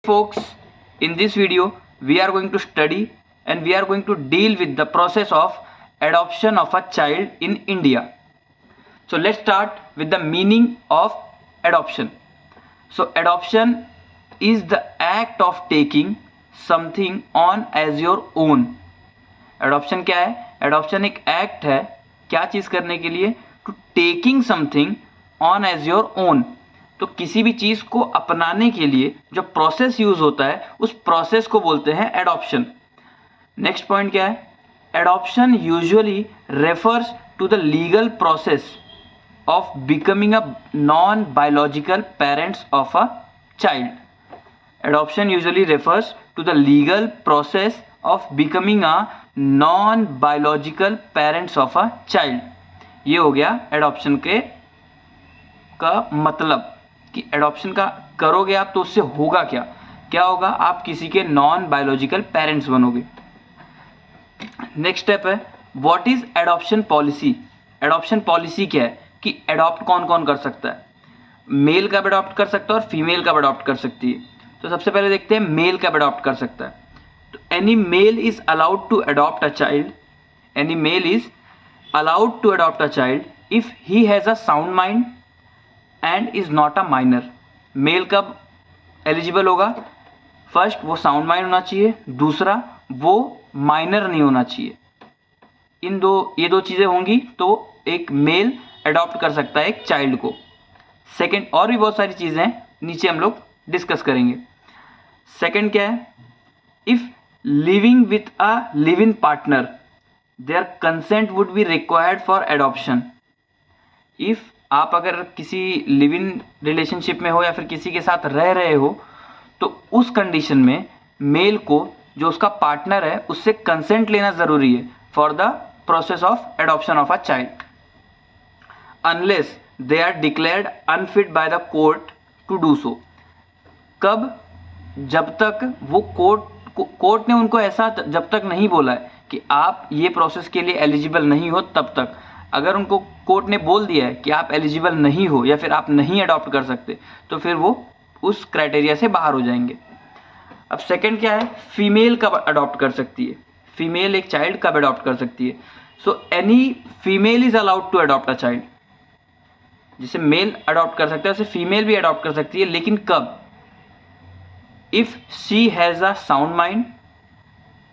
Folks, in this video we are going to study and we are going to deal with the process of adoption of a child in India. So let's start with the meaning of adoption. So adoption is the act of taking something on as your own. Adoption क्या है? Adoption एक act है क्या चीज़ करने के लिए? To taking something on as your own. तो किसी भी चीज़ को अपनाने के लिए जो प्रोसेस यूज होता है उस प्रोसेस को बोलते हैं एडॉप्शन. नेक्स्ट पॉइंट क्या है? Adoption usually refers to the legal process of becoming a non biological parents of a child. Adoption usually refers to the legal process of becoming a non biological parents of a child. ये हो गया adoption का मतलब कि adoption का करोगे आप तो उससे होगा क्या? क्या होगा? आप किसी के नॉन बायोलॉजिकल पेरेंट्स बनोगे. नेक्स्ट स्टेप है what is adoption policy. Adoption policy क्या है कि एडॉप्ट कौन कौन कर सकता है. मेल का भी अडॉप्ट कर सकता है और फीमेल का भी अडॉप्ट कर सकती है. तो सबसे पहले देखते हैं मेल का भी अडॉप्ट कर सकता है. तो any male is allowed to adopt a child. Any male is allowed to adopt a child if he has a sound mind and is not a minor. Male कब एलिजिबल होगा? First वो sound mind होना चाहिए, दूसरा वो minor नहीं होना चाहिए. ये दो चीज़ें होंगी तो एक मेल अडॉप्ट कर सकता है एक चाइल्ड को. सेकंड और भी बहुत सारी चीज़ें हैं नीचे हम लोग डिस्कस करेंगे. सेकंड क्या है? If living with a live in partner their consent would be required for adoption. If आप अगर किसी लिव इन रिलेशनशिप में हो या फिर किसी के साथ रह रहे हो तो उस कंडीशन में मेल को जो उसका पार्टनर है उससे कंसेंट लेना ज़रूरी है for the process of adoption of a child unless they are declared unfit by the court to do so. कब? जब तक वो कोर्ट ने उनको ऐसा जब तक नहीं बोला है कि आप ये प्रोसेस के लिए एलिजिबल नहीं हो तब तक. अगर उनको कोर्ट ने बोल दिया है कि आप एलिजिबल नहीं हो या फिर आप नहीं अडॉप्ट कर सकते तो फिर वो उस क्राइटेरिया से बाहर हो जाएंगे. अब सेकंड क्या है? फीमेल कब अडॉप्ट कर सकती है. फीमेल एक चाइल्ड कब अडॉप्ट कर सकती है? So any female is allowed to adopt a child. जिसे मेल अडॉप्ट कर सकता है उसे फीमेल भी अडॉप्ट कर सकती है, लेकिन कब? If she has a sound mind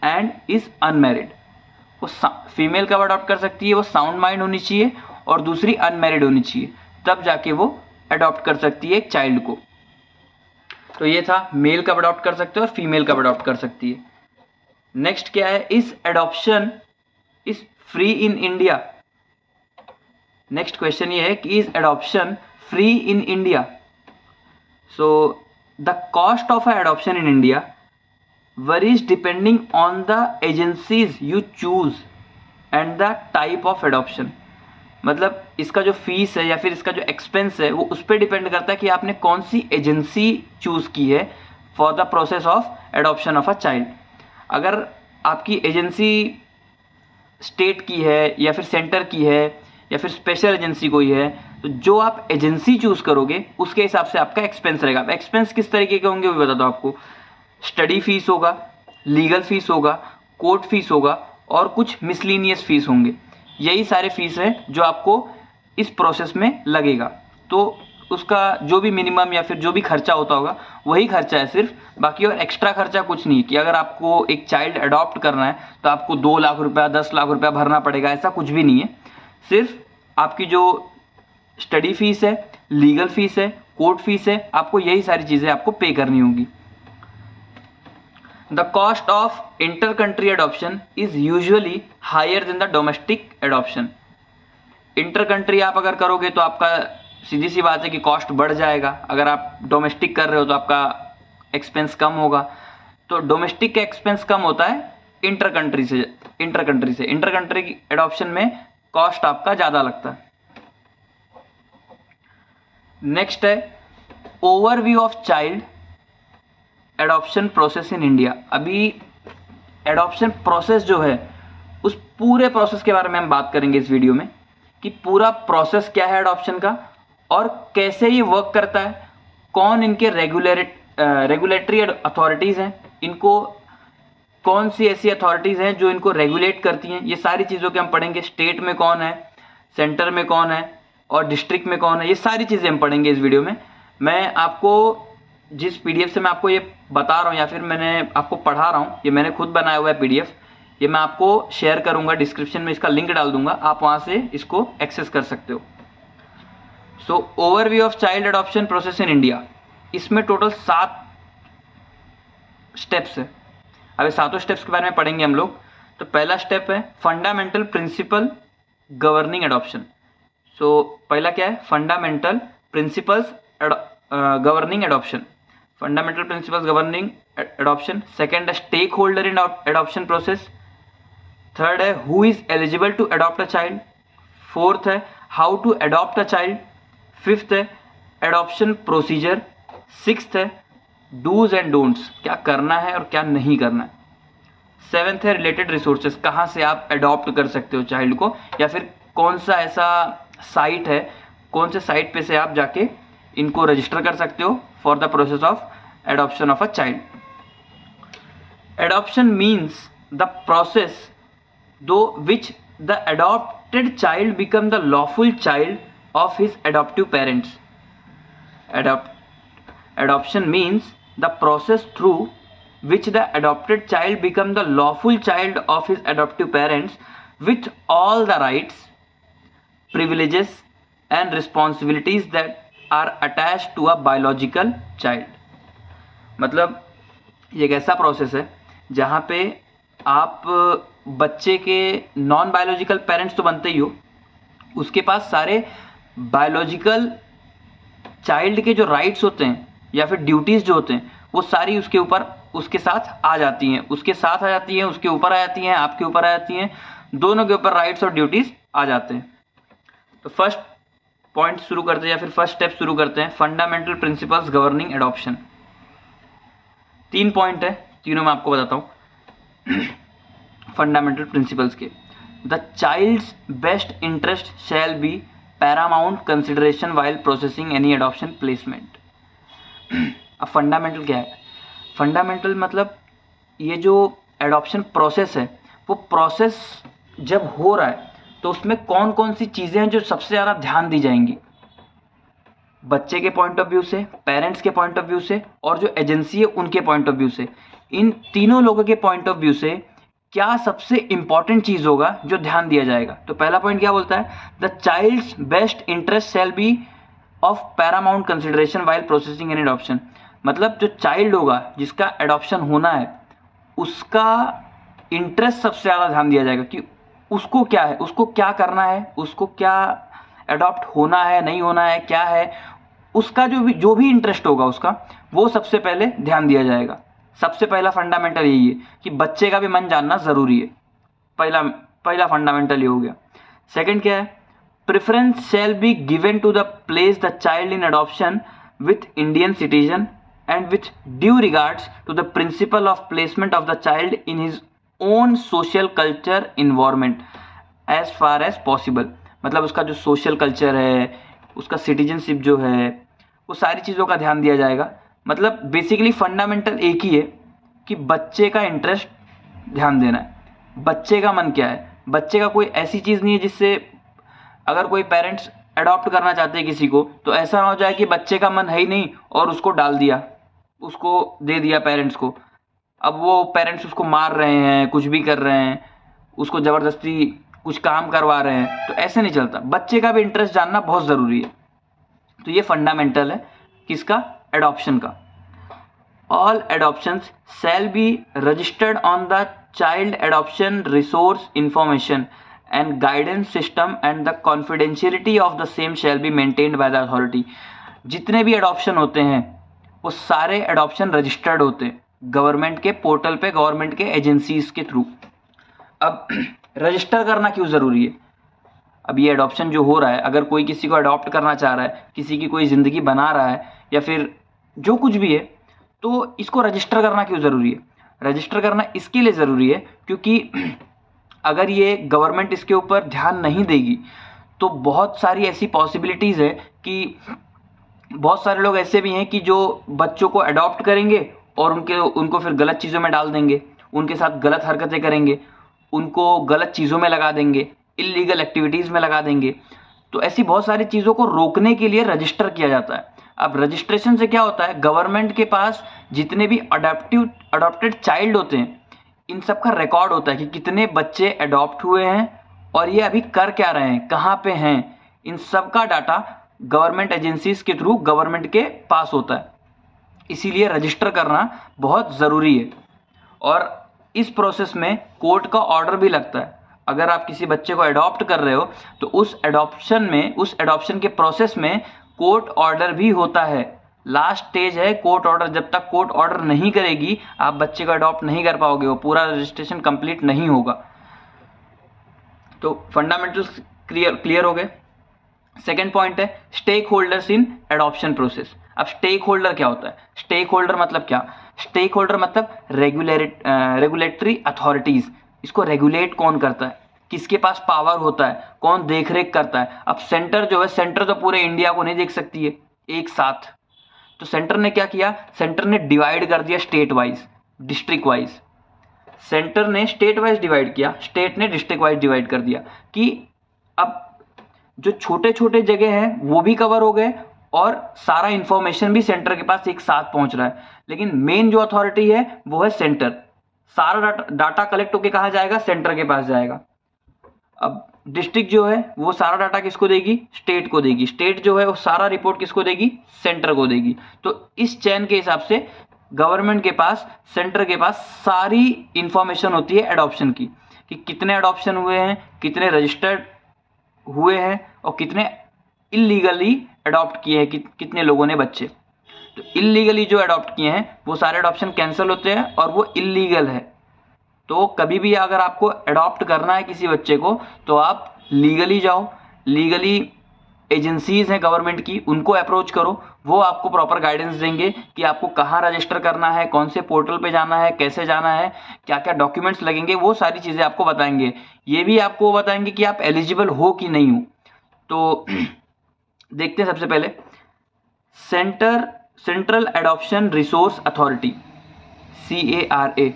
and is unmarried. वो फीमेल कब अडॉप्ट कर सकती है? वो साउंड माइंड होनी चाहिए और दूसरी अनमैरिड होनी चाहिए, तब जाके वो अडॉप्ट कर सकती है एक चाइल्ड को. तो ये था मेल कब अडॉप्ट कर सकते हैं और फीमेल कब अडॉप्ट कर सकती है. नेक्स्ट क्या है? इस adoption is free in India. Next question ये है कि is adoption free in India. So the cost of a adoption in India varies depending on the agencies you choose and the type of adoption. मतलब इसका जो fees है या फिर इसका जो एक्सपेंस है वो उस पर डिपेंड करता है कि आपने कौन सी एजेंसी चूज़ की है for the process of adoption of a child. अगर आपकी एजेंसी स्टेट की है या फिर सेंटर की है या फिर स्पेशल एजेंसी कोई है तो जो आप एजेंसी चूज़ करोगे उसके हिसाब से आपका एक्सपेंस रहेगा. एक्सपेंस किस तरीके के होंगे वो बता दो आपको. स्टडी फीस होगा, लीगल फीस होगा, कोर्ट फीस होगा और कुछ मिसलिनियस फीस होंगे. यही सारे फीस है जो आपको इस प्रोसेस में लगेगा. तो उसका जो भी मिनिमम या फिर जो भी खर्चा होता होगा वही खर्चा है सिर्फ, बाकी और एक्स्ट्रा खर्चा कुछ नहीं. कि अगर आपको एक चाइल्ड अडॉप्ट करना है तो आपको 2 लाख रुपया 10 लाख रुपया भरना पड़ेगा, ऐसा कुछ भी नहीं है. सिर्फ आपकी जो स्टडी फीस है, लीगल फीस है, कोर्ट फीस है, आपको यही सारी चीज़ें आपको पे करनी होगी. The cost of inter-country adoption is usually higher than the domestic adoption. Inter-country आप अगर करोगे तो आपका सीधी सी बात है कि कॉस्ट बढ़ जाएगा. अगर आप डोमेस्टिक कर रहे हो तो आपका एक्सपेंस कम होगा. तो डोमेस्टिक का एक्सपेंस कम होता है इंटर-कंट्री से. इंटर-कंट्री एडॉप्शन में कॉस्ट आपका ज़्यादा लगता है. नेक्स्ट है overview of child adoption process in India. अभी एडॉप्शन प्रोसेस जो है उस पूरे प्रोसेस के बारे में हम बात करेंगे इस वीडियो में कि पूरा प्रोसेस क्या है एडॉप्शन का और कैसे ये वर्क करता है, कौन इनके रेगुलेटरी अथॉरिटीज़ हैं, इनको कौन सी ऐसी अथॉरिटीज़ हैं जो इनको रेगुलेट करती हैं, ये सारी चीज़ों के हम पढ़ेंगे। स्टेट में कौन है, सेंटर में कौन है और डिस्ट्रिक्ट में कौन है, ये सारी चीज़ें हम पढ़ेंगे इस वीडियो में। मैं आपको जिस पीडीएफ से मैं आपको ये बता रहा हूँ या फिर मैंने आपको पढ़ा रहा हूँ, ये मैंने खुद बनाया हुआ है पीडीएफ, ये मैं आपको शेयर करूँगा, डिस्क्रिप्शन में इसका लिंक डाल दूंगा, आप वहाँ से इसको एक्सेस कर सकते हो। So overview of child adoption process in India, इसमें टोटल 7 स्टेप्स है। अब ये 7 स्टेप्स के बारे में पढ़ेंगे हम लोग। तो पहला स्टेप है fundamental principle governing adoption. So पहला क्या है, fundamental principles governing adoption, fundamental principles governing adoption. Second है stakeholder in adoption process. Third है who is eligible to adopt a child. Fourth है how to adopt a child. Fifth है adoption procedure. Sixth है dos and don'ts, क्या करना है और क्या नहीं करना है। सेवेंथ है रिलेटेड रिसोर्सेज, कहाँ से आप अडॉप्ट कर सकते हो चाइल्ड को, या फिर कौन सा ऐसा साइट है, कौन से साइट पे से आप जाके इनको रजिस्टर कर सकते हो for the process of adoption of a child. Adoption means the process through which the adopted child become the lawful child of his adoptive parents. Adoption means the process through which the adopted child become the lawful child of his adoptive parents with all the rights, privileges and responsibilities that are attached to a biological child. मतलब ये एक ऐसा process है जहाँ पे आप बच्चे के नॉन बायोलॉजिकल पेरेंट्स तो बनते ही हो, उसके पास सारे बायोलॉजिकल चाइल्ड के जो राइट्स होते हैं या फिर ड्यूटीज़ जो होते हैं वो सारी उसके ऊपर उसके साथ आ जाती हैं, उसके साथ आ जाती हैं, उसके ऊपर आ जाती हैं, आपके ऊपर आ जाती हैं, दोनों के ऊपर राइट्स और ड्यूटीज़ आ जाते हैं। तो फर्स्ट पॉइंट शुरू करते हैं या फिर फर्स्ट स्टेप शुरू करते हैं, fundamental principles governing adoption. 3 point है, तीनों मैं आपको बताता हूँ फंडामेंटल प्रिंसिपल्स के। The child's best interest shall be paramount consideration while processing any adoption placement. अब फंडामेंटल क्या है, फंडामेंटल मतलब ये जो एडॉप्शन प्रोसेस है वो प्रोसेस जब हो रहा है तो उसमें कौन कौन सी चीज़ें हैं जो सबसे ज़्यादा ध्यान दी जाएंगी, बच्चे के पॉइंट ऑफ व्यू से, पेरेंट्स के पॉइंट ऑफ व्यू से और जो एजेंसी है उनके पॉइंट ऑफ व्यू से, इन तीनों लोगों के पॉइंट ऑफ व्यू से क्या सबसे इंपॉर्टेंट चीज होगा जो ध्यान दिया जाएगा। तो पहला पॉइंट क्या बोलता है, the child's best interest shall be of paramount consideration while processing an adoption. मतलब जो चाइल्ड होगा जिसका एडॉप्शन होना है उसका इंटरेस्ट सबसे ज़्यादा ध्यान दिया जाएगा कि उसको क्या है, उसको क्या करना है, उसको क्या एडॉप्ट होना है, नहीं होना है, क्या है उसका जो भी इंटरेस्ट होगा उसका, वो सबसे पहले ध्यान दिया जाएगा। सबसे पहला फंडामेंटल यही है कि बच्चे का भी मन जानना ज़रूरी है, पहला फंडामेंटल ये हो गया। सेकंड क्या है, preference shall be given to the place the child in adoption with Indian citizen and with due regards to the principle of placement of the child in his own social culture environment as far as possible. मतलब उसका जो social culture है, उसका citizenship जो है, वो सारी चीज़ों का ध्यान दिया जाएगा। मतलब बेसिकली फंडामेंटल एक ही है कि बच्चे का इंटरेस्ट ध्यान देना है, बच्चे का मन क्या है। बच्चे का कोई ऐसी चीज़ नहीं है जिससे अगर कोई पेरेंट्स अडॉप्ट करना चाहते हैं किसी को तो ऐसा ना हो जाए कि बच्चे का मन है ही नहीं और उसको डाल दिया, उसको दे दिया पेरेंट्स को, अब वो पेरेंट्स उसको मार रहे हैं, कुछ भी कर रहे हैं, उसको ज़बरदस्ती कुछ काम करवा रहे हैं, तो ऐसे नहीं चलता। बच्चे का भी इंटरेस्ट जानना बहुत ज़रूरी है। तो ये फंडामेंटल है किसका, एडॉप्शन का। All adoptions shall be registered on the child adoption resource information and guidance system and the confidentiality of the same shall be maintained by the authority. जितने भी एडॉप्शन होते हैं वो सारे एडॉप्शन रजिस्टर्ड होते हैं गवर्नमेंट के पोर्टल पे, गवर्नमेंट के एजेंसीज के थ्रू। अब रजिस्टर करना क्यों ज़रूरी है, अब ये एडॉप्शन जो हो रहा है, अगर कोई किसी को अडॉप्ट करना चाह रहा है, किसी की कोई ज़िंदगी बना रहा है या फिर जो कुछ भी है, तो इसको रजिस्टर करना क्यों ज़रूरी है। रजिस्टर करना इसके लिए ज़रूरी है क्योंकि अगर ये गवर्नमेंट इसके ऊपर ध्यान नहीं देगी तो बहुत सारी ऐसी पॉसिबिलिटीज़ है कि बहुत सारे लोग ऐसे भी हैं कि जो बच्चों को अडॉप्ट करेंगे और उनको फिर गलत चीज़ों में डाल देंगे, उनके साथ गलत हरकतें करेंगे, उनको गलत चीज़ों में लगा देंगे, इल्लीगल एक्टिविटीज़ में लगा देंगे। तो ऐसी बहुत सारी चीज़ों को रोकने के लिए रजिस्टर किया जाता है। अब रजिस्ट्रेशन से क्या होता है, गवर्नमेंट के पास जितने भी अडॉप्टेड चाइल्ड होते हैं, इन सब का रिकॉर्ड होता है कि कितने बच्चे अडॉप्ट हुए हैं और ये अभी कर क्या रहे हैं, कहाँ पे हैं। इन सब का डाटा गवर्नमेंट एजेंसीज के थ्रू गवर्नमेंट के पास होता है, इसीलिए रजिस्टर करना बहुत ज़रूरी है। और इस प्रोसेस में कोर्ट का ऑर्डर भी लगता है। अगर आप किसी बच्चे को अडॉप्ट कर रहे हो तो उस एडॉप्शन के प्रोसेस में कोर्ट ऑर्डर भी होता है। लास्ट स्टेज है कोर्ट ऑर्डर। जब तक कोर्ट ऑर्डर नहीं करेगी आप बच्चे को अडॉप्ट नहीं कर पाओगे, वो पूरा रजिस्ट्रेशन कंप्लीट नहीं होगा। तो फंडामेंटल्स क्लियर हो गए। सेकेंड पॉइंट है stakeholders in adoption process. अब स्टेक होल्डर क्या होता है? स्टेक होल्डर मतलब क्या? स्टेक होल्डर मतलब रेगुलेटरी अथॉरिटीज। इसको रेगुलेट कौन करता है, किसके पास पावर होता है, कौन देख रेख करता है? अब सेंटर जो है, सेंटर तो पूरे इंडिया को नहीं देख सकती है एक साथ। तो सेंटर ने क्या किया, सेंटर ने डिवाइड कर दिया state wise, district wise. Centre ने स्टेट वाइज डिवाइड किया, स्टेट ने डिस्ट्रिक्ट वाइज डिवाइड कर दिया कि अब जो छोटे छोटे जगह हैं वो भी कवर हो गए और सारा इंफॉर्मेशन भी सेंटर के पास एक साथ पहुंच रहा है। लेकिन मेन जो अथॉरिटी है वो है सेंटर। सारा डाटा कलेक्ट होके कहाँ जाएगा? सेंटर के पास जाएगा। अब डिस्ट्रिक्ट जो है वो सारा डाटा किसको देगी? स्टेट को देगी। स्टेट जो है वो सारा रिपोर्ट किसको देगी? सेंटर को देगी। तो इस चेन के हिसाब से गवर्नमेंट के पास, सेंटर के पास सारी इंफॉर्मेशन होती है एडॉप्शन की, कि कितने एडॉप्शन हुए हैं, कितने रजिस्टर्ड हुए हैं और कितने इलीगली अडॉप्ट किए हैं, कितने लोगों ने बच्चे। तो इलीगली जो अडॉप्ट किए हैं वो सारे अडॉप्शन कैंसिल होते हैं और वो इलीगल है। तो कभी भी अगर आपको अडॉप्ट करना है किसी बच्चे को तो आप लीगली जाओ, लीगली एजेंसीज हैं गवर्नमेंट की, उनको अप्रोच करो। वो आपको प्रॉपर गाइडेंस देंगे कि आपको कहाँ रजिस्टर करना है, कौन से पोर्टल पे जाना है, कैसे जाना है, क्या क्या डॉक्यूमेंट्स लगेंगे, वो सारी चीज़ें आपको बताएंगे। ये भी आपको बताएंगे कि आप एलिजिबल हो कि नहीं हो। तो देखते हैं सबसे पहले central adoption resource authority, CARA,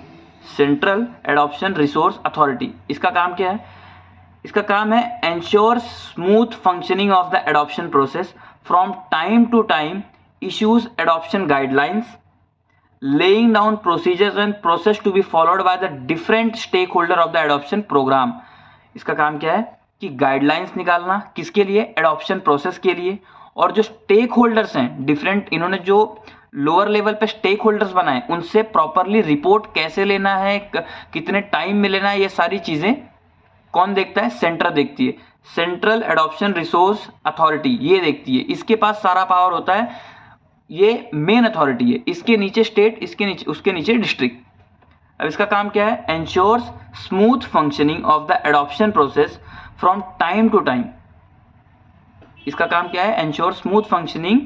central adoption resource authority. इसका काम क्या है? इसका काम है ensure smooth functioning of the adoption process from time to time, issues adoption guidelines, laying down procedures and process to be followed by the different stakeholder of the adoption program। इसका काम क्या है कि गाइडलाइंस निकालना, किसके लिए? Adoption process के लिए। और जो स्टेक होल्डर्स हैं डिफरेंट, इन्होंने जो लोअर लेवल पे स्टेक होल्डर्स बनाए उनसे प्रॉपरली रिपोर्ट कैसे लेना है, कितने टाइम में लेना है, ये सारी चीजें कौन देखता है? सेंटर देखती है। सेंट्रल एडॉप्शन रिसोर्स अथॉरिटी ये देखती है, इसके पास सारा पावर होता है। ये मेन अथॉरिटी है, इसके नीचे स्टेट, इसके नीचे, उसके नीचे डिस्ट्रिक्ट। अब इसका काम क्या है? Ensures smooth functioning of the adoption process from time to time. इसका काम क्या है? Ensure smooth functioning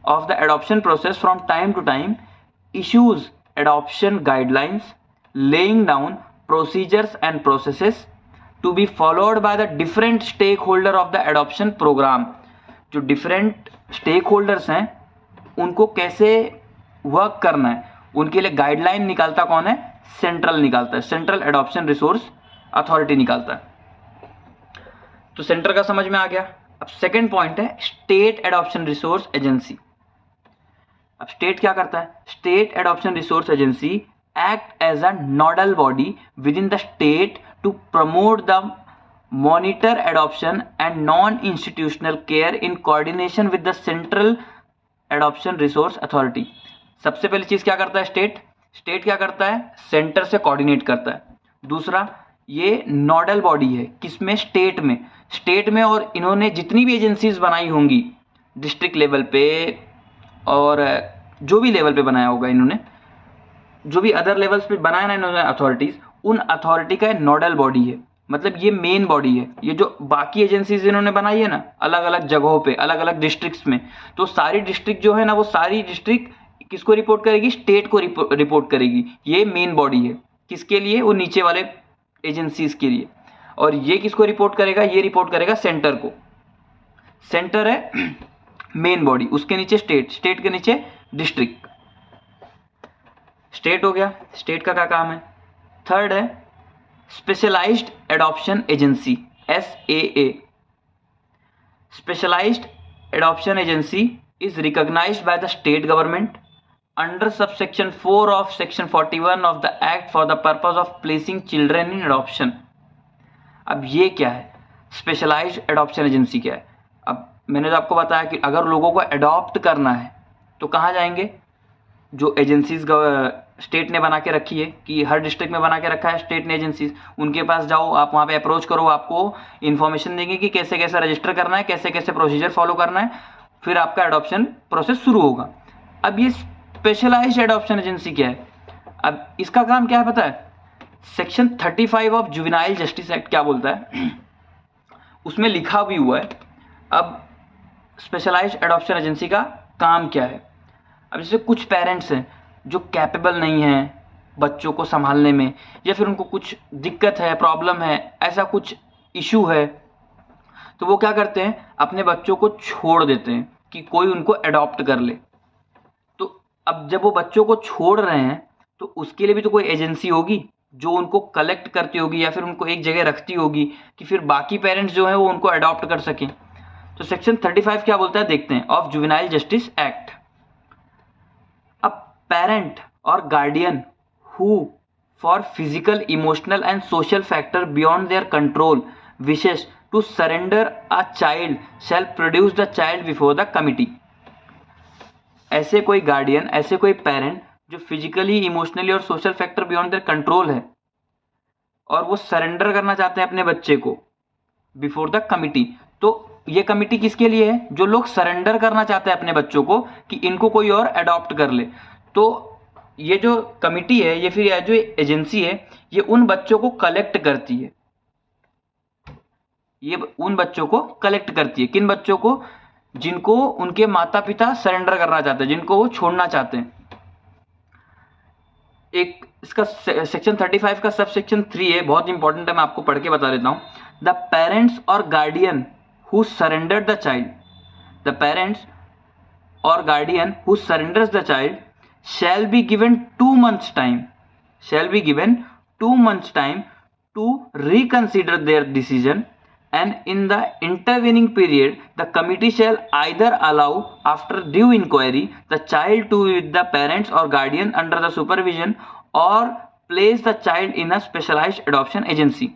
of the adoption process from time to time, issues adoption guidelines, laying down procedures and processes to be followed by the different stakeholder of the adoption programme. जो different stakeholders हैं उनको कैसे work करना है, उनके लिए guideline निकालता कौन है? सेंट्रल निकालता है, सेंट्रल एडॉप्शन रिसोर्स अथॉरिटी निकालता है। तो सेंटर का समझ में आ गया। अब सेकंड पॉइंट है स्टेट एडॉप्शन रिसोर्स एजेंसी। अब स्टेट क्या करता है? State adoption resource agency act as a nodal body within the state to promote the monitor adoption and non institutional care in coordination with the central adoption resource authority. सबसे पहली चीज क्या करता है state क्या करता है? Centre से कोऑर्डिनेट करता है। दूसरा, ये नोडल बॉडी है, किसमें? स्टेट में और इन्होंने जितनी भी एजेंसीज बनाई होंगी डिस्ट्रिक्ट लेवल पे और जो भी लेवल पे बनाया होगा इन्होंने, जो भी अदर लेवल्स पे बनाया ना इन्होंने अथॉरिटीज, उन अथॉरिटी का नोडल बॉडी है। मतलब ये मेन बॉडी है। ये जो बाकी एजेंसीज इन्होंने बनाई है ना अलग अलग जगहों पे, अलग अलग डिस्ट्रिक्ट्स में, तो सारी डिस्ट्रिक्ट जो है ना वो सारी डिस्ट्रिक्ट किसको रिपोर्ट करेगी? स्टेट को रिपोर्ट करेगी। ये मेन बॉडी है। किसके लिए? वो नीचे वाले एजेंसीज के लिए। और ये किसको रिपोर्ट करेगा? ये रिपोर्ट करेगा सेंटर को। सेंटर है मेन बॉडी, उसके नीचे स्टेट, स्टेट के नीचे डिस्ट्रिक्ट। स्टेट हो गया, स्टेट का क्या काम है। थर्ड है specialised adoption agency, SAA। Specialised adoption agency is recognized by the state government under subsection 4 of section 41 of the act for the purpose of placing children in adoption। अब ये क्या है, स्पेशलाइज्ड एडॉप्शन एजेंसी क्या है। अब मैंने तो आपको बताया कि अगर लोगों को अडॉप्ट करना है तो कहाँ जाएंगे, जो एजेंसीज स्टेट ने बना के रखी है, कि हर डिस्ट्रिक्ट में बना के रखा है स्टेट ने एजेंसीज, उनके पास जाओ, आप वहाँ पे अप्रोच करो, आपको इन्फॉर्मेशन देंगे कि कैसे कैसे रजिस्टर करना है, कैसे कैसे प्रोसीजर फॉलो करना है, फिर आपका एडॉप्शन प्रोसेस शुरू होगा। अब ये स्पेशलाइज्ड एडॉप्शन एजेंसी क्या है, अब इसका काम क्या है पता है। Section 35 of juvenile justice act क्या बोलता है, उसमें लिखा भी हुआ है। अब स्पेशलाइज्ड एडॉप्शन एजेंसी का काम क्या है। अब जैसे कुछ पेरेंट्स हैं जो कैपेबल नहीं हैं बच्चों को संभालने में, या फिर उनको कुछ दिक्कत है, प्रॉब्लम है, ऐसा कुछ इशू है, तो वो क्या करते हैं, अपने बच्चों को छोड़ देते हैं कि कोई उनको अडॉप्ट कर ले। तो अब जब वो बच्चों को छोड़ रहे हैं तो उसके लिए भी तो कोई एजेंसी होगी जो उनको कलेक्ट करती होगी या फिर उनको एक जगह रखती होगी कि फिर बाकी पेरेंट्स जो हैं वो उनको अडॉप्ट कर सकें। तो सेक्शन 35 क्या बोलता है देखते हैं, ऑफ जुवेनाइल जस्टिस एक्ट। अब पेरेंट और guardian who for physical, emotional and social factor beyond their control wishes to surrender a child shall produce the child before the committee। ऐसे कोई गार्डियन, ऐसे कोई पेरेंट जो फिजिकली, इमोशनली और social factor beyond their control है और वो surrender करना चाहते हैं अपने बच्चे को बिफोर द कमिटी। तो ये कमिटी किसके लिए है, जो लोग सरेंडर करना चाहते हैं अपने बच्चों को कि इनको कोई और अडॉप्ट कर ले। तो ये जो कमिटी है, ये फिर जो एजेंसी है, ये उन बच्चों को कलेक्ट करती है, ये उन बच्चों को कलेक्ट करती है। किन बच्चों को, जिनको उनके माता पिता सरेंडर करना चाहते हैं, जिनको वो छोड़ना चाहते हैं। एक इसका सेक्शन 35 का सब सेक्शन 3 है, बहुत इंपॉर्टेंट है, मैं आपको पढ़ के बता देता हूं। द पेरेंट्स और guardian who surrender the child, the parents और guardian who surrenders the child shall be given 2 months time, shall be given 2 months time to reconsider their decision, and in the intervening period the committee shall either allow after due inquiry the child to with the parents or guardian under the supervision or place the child in a specialized adoption agency।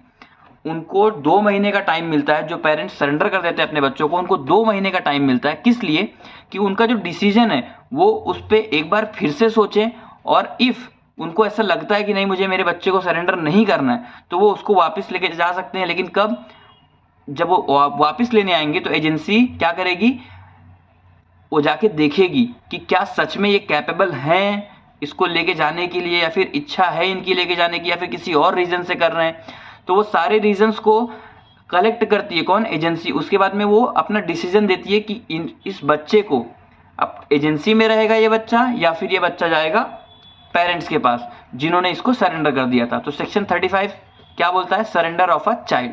उनको 2 महीने का time मिलता है, जो parents surrender कर देते हैं अपने बच्चों को, उनको 2 महीने का टाइम मिलता है। किस लिए, कि उनका जो डिसीजन है वो उस पर एक बार फिर से सोचें, और इफ़ उनको ऐसा लगता है कि नहीं मुझे मेरे बच्चे को सरेंडर नहीं करना है, तो वो उसको वापस लेके जा सकते हैं। लेकिन कब, जब वो वापस लेने आएंगे तो एजेंसी क्या करेगी, वो जाके देखेगी कि क्या सच में ये कैपेबल हैं इसको लेके जाने के लिए, या फिर इच्छा है इनकी लेके जाने की, या फिर किसी और रीज़न से कर रहे हैं। तो वो सारे रीजंस को कलेक्ट करती है कौन, एजेंसी। उसके बाद में वो अपना डिसीजन देती है कि इस बच्चे को, अब एजेंसी में रहेगा ये बच्चा या फिर ये बच्चा जाएगा पेरेंट्स के पास जिन्होंने इसको सरेंडर कर दिया था। तो सेक्शन 35 क्या बोलता है, सरेंडर ऑफ अ चाइल्ड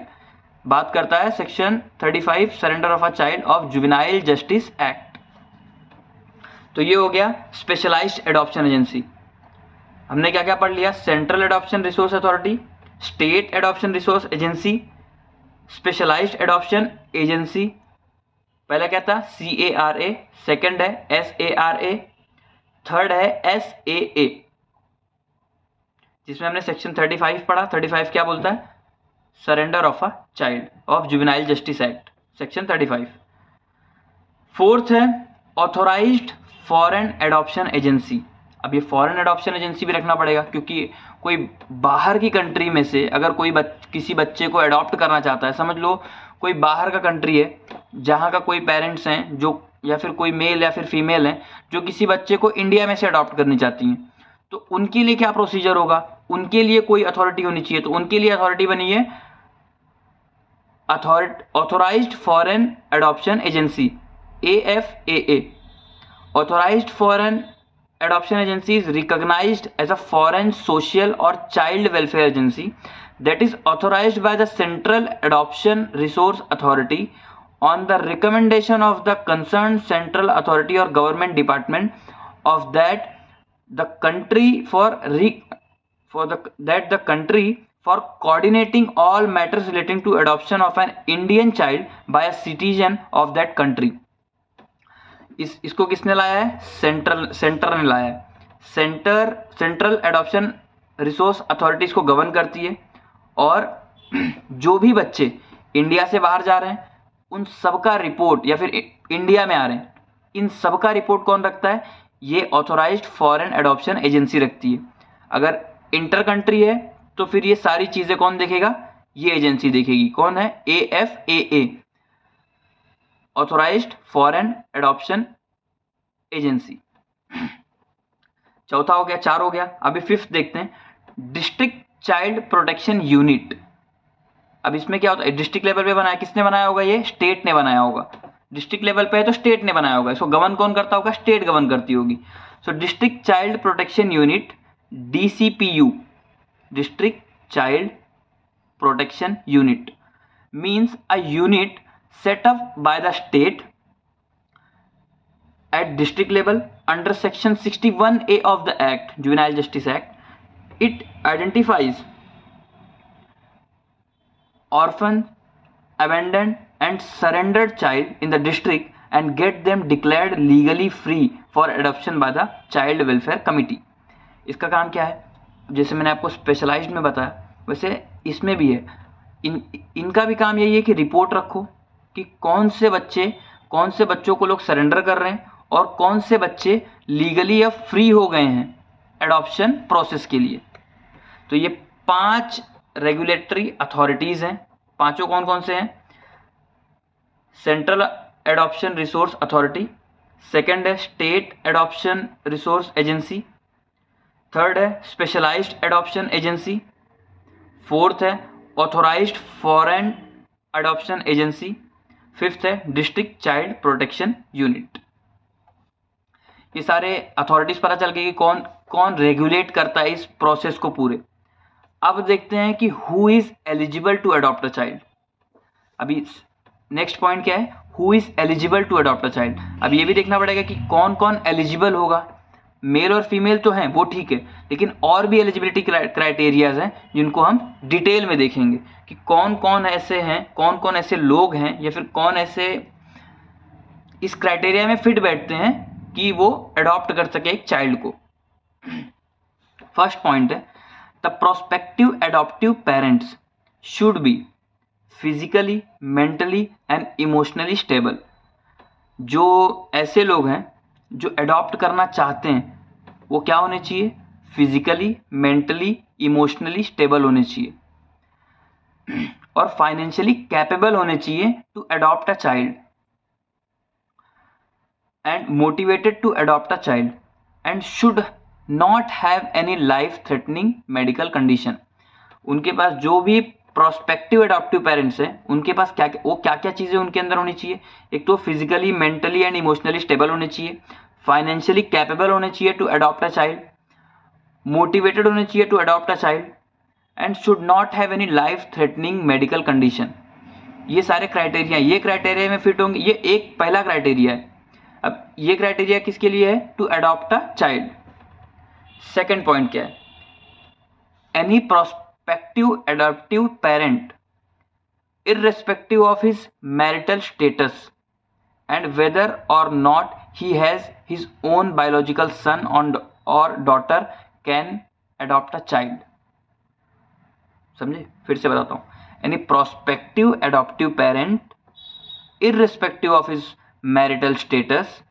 बात करता है। Section 35 surrender of a child of juvenile justice act. तो ये हो गया स्पेशलाइज्ड एडॉप्शन एजेंसी। हमने क्या क्या पढ़ लिया, central adoption resource authority, state adoption resource agency, specialised adoption agency. पहला क्या था, CARA, सेकंड है SARA, थर्ड है SAA, जिसमें हमने सेक्शन 35 पढ़ा। 35 क्या बोलता है, surrender of a child of juvenile justice act, section 35। Fourth है ऑथोराइज्ड फॉरेन एडॉप्शन एजेंसी। अब ये फॉरेन एडॉप्शन एजेंसी भी रखना पड़ेगा, क्योंकि कोई बाहर की कंट्री में से अगर कोई किसी बच्चे को अडॉप्ट करना चाहता है, समझ लो कोई बाहर का कंट्री है जहाँ का कोई पेरेंट्स हैं जो, या फिर कोई मेल या फिर फीमेल हैं जो किसी बच्चे को इंडिया में से अडॉप्ट करनी चाहती हैं, तो उनके लिए क्या प्रोसीजर होगा, उनके लिए कोई अथॉरिटी होनी चाहिए। तो उनके लिए अथॉरिटी बनी है authorised foreign adoption agency, AFAA। Authorised foreign adoption agency is recognized as a foreign social or child welfare agency that is authorized by the Central Adoption Resource Authority on the recommendation of the concerned central authority or government department of that the country for coordinating all matters relating to adoption of an Indian child by a citizen of that country. इसको किसने लाया है? Centre ने लाया है. Central adoption resource authority इसको govern करती है, और जो भी बच्चे इंडिया से बाहर जा रहे हैं उन सबका रिपोर्ट, या फिर इंडिया में आ रहे हैं, इन सबका रिपोर्ट कौन रखता है? ये ऑथोराइज्ड फॉरेन एडॉप्शन एजेंसी रखती है. अगर इंटर कंट्री है तो फिर ये सारी चीजें कौन देखेगा? ये एजेंसी देखेगी. कौन है? AFAA, authorised foreign adoption agency. चौथा हो गया, 4 हो गया. अभी 5th देखते हैं, डिस्ट्रिक्ट चाइल्ड प्रोटेक्शन यूनिट. अब इसमें क्या होता है? डिस्ट्रिक्ट लेवल पे बनाया, किसने बनाया होगा? ये स्टेट ने बनाया होगा. डिस्ट्रिक्ट लेवल पे है तो स्टेट ने बनाया होगा. इसको गवर्न कौन करता होगा? स्टेट गवर्न करती होगी. सो district child protection unit, DCPU, district child protection unit, means a unit set up by the state at district level under section 61A of the Act, Juvenile Justice Act. It identifies orphan, abandoned and surrendered child in the district and get them declared legally free for adoption by the Child Welfare Committee. इसका काम क्या है? जैसे मैंने आपको specialised में बताया, वैसे इसमें भी है. इनका भी काम यही है कि रिपोर्ट रखो कि कौन से बच्चों को लोग सरेंडर कर रहे हैं और कौन से बच्चे लीगली अब फ्री हो गए हैं एडॉप्शन प्रोसेस के लिए. तो ये 5 रेगुलेटरी अथॉरिटीज़ हैं. पांचों कौन कौन से हैं? Central adoption resource authority, second है state adoption resource agency, third है स्पेशलाइज्ड एडॉप्शन एजेंसी, फोर्थ है authorised foreign adoption agency, fifth है डिस्ट्रिक्ट चाइल्ड प्रोटेक्शन यूनिट. ये सारे अथॉरिटीज पता चल गए कि कौन कौन रेगुलेट करता है इस प्रोसेस को पूरे. अब देखते हैं कि who is eligible to adopt a child. अभी नेक्स्ट पॉइंट क्या है? Who is eligible to adopt a child. अब ये भी देखना पड़ेगा कि कौन कौन एलिजिबल होगा. मेल और फीमेल तो हैं, वो ठीक है, लेकिन और भी एलिजिबिलिटी क्राइटेरियाज हैं जिनको हम डिटेल में देखेंगे कि कौन कौन ऐसे हैं, कौन कौन ऐसे लोग हैं, या फिर कौन ऐसे इस क्राइटेरिया में फिट बैठते हैं कि वो अडॉप्ट कर सके एक चाइल्ड को. फर्स्ट पॉइंट है, the prospective adoptive parents should be physically, mentally and emotionally stable. जो ऐसे लोग हैं जो अडॉप्ट करना चाहते हैं वो क्या होने चाहिए? फिजिकली, मेंटली, इमोशनली स्टेबल होने चाहिए और फाइनेंशियली कैपेबल होने चाहिए to adopt a child and motivated to adopt a child and should not have any life threatening medical condition. उनके पास जो भी प्रोस्पेक्टिव एडॉप्टिव पेरेंट्स हैं उनके पास क्या क्या चीज़ें उनके अंदर होनी चाहिए? एक तो physically, mentally and emotionally stable होने चाहिए, फाइनेंशियली कैपेबल होने चाहिए to adopt a child, motivated होने चाहिए to adopt a child and should not have any life threatening medical condition. ये सारे क्राइटेरिया, ये क्राइटेरिया में फिट होंगे. ये एक पहला क्राइटेरिया है. अब ये क्राइटेरिया किसके लिए है? To adopt a child. Second point क्या है? Any prospective adoptive parent irrespective of his marital status and whether or not he has his own biological son or daughter can adopt a child. समझे? फिर से बताता हूं. any prospective adoptive parent irrespective of his marital status